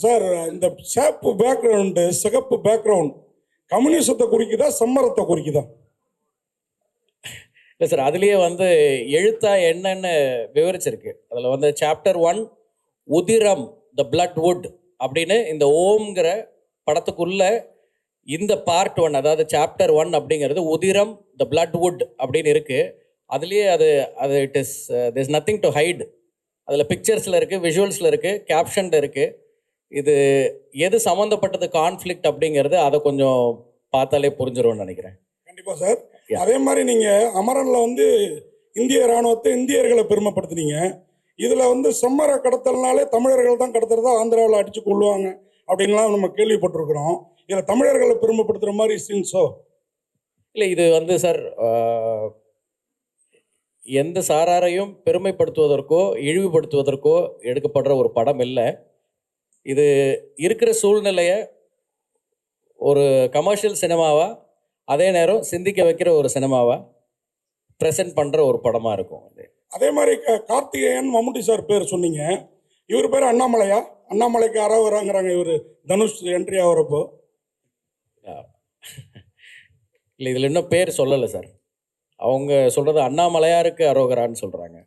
Sir இந்த சேப்பு background சிகப்பு பேக்ரவுண்ட் கம்யூனிசத்தை குறிக்குதா சம்மரத்தை குறிக்குதா? இல்லை சார், அதுலேயே வந்து எழுத்தா என்னன்னு விவரிச்சிருக்கு. அதில் வந்து சாப்டர் 1 உதிரம் த பிளட் வுட் அப்படின்னு இந்த ஓம்ங்கிற படத்துக்குள்ள இந்த பார்ட் 1, அதாவது சாப்டர் 1 அப்படிங்கிறது உதிரம் த பிளட் வுட் அப்படின்னு இருக்கு. அதுலேயே அது அது it is this nothing to hide. அதில் பிக்சர்ஸில் இருக்குது, விஷுவல்ஸில் இருக்குது, கேப்ஷனில் இருக்குது. இது எது சம்மந்தப்பட்டது கான்ஃப்ளிக்ட் அப்படிங்கிறது அதை கொஞ்சம் பார்த்தாலே புரிஞ்சிரும்னு நினைக்கிறேன். கண்டிப்பாக சார். அதே மாதிரி நீங்கள் அமரனில் வந்து இந்திய இராணுவத்தை இந்தியர்களை பெருமைப்படுத்துனீங்க. இதில் வந்து செம்மர கடத்தல்னாலே தமிழர்கள் தான் கடத்துறதா ஆந்திராவில் அடித்து கொள்ளுவாங்க அப்படின்லாம் நம்ம கேள்விப்பட்டிருக்கிறோம். இதில் தமிழர்களை பெருமைப்படுத்துகிற மாதிரி சீன்ஸோ? இல்லை, இது வந்து சார் எந்த சாராரையும் பெருமைப்படுத்துவதற்கோ இழிவுபடுத்துவதற்கோ எடுக்கப்படுற ஒரு படம் இல்லை. இது இருக்கிற சூழ்நிலையை ஒரு கமர்ஷியல் சினிமாவா, அதே நேரம் சிந்திக்க வைக்கிற ஒரு சினிமாவா ப்ரெசென்ட் பண்ணுற ஒரு படமாக இருக்கும். அதே மாதிரி கார்த்திகேயன் மம்முட்டி சார் பேர் சொன்னீங்க. இவர் பேர் அண்ணாமலையா? அண்ணாமலைக்கு அரோகராங்கிறாங்க இவர் தனுஷ் என்ட்ரி ஆகிறப்போ. இல்லை, இதில் இன்னும் பேர் சொல்லலை சார். அவங்க சொல்கிறது அண்ணாமலையாருக்கு அரோகரான்னு சொல்கிறாங்க.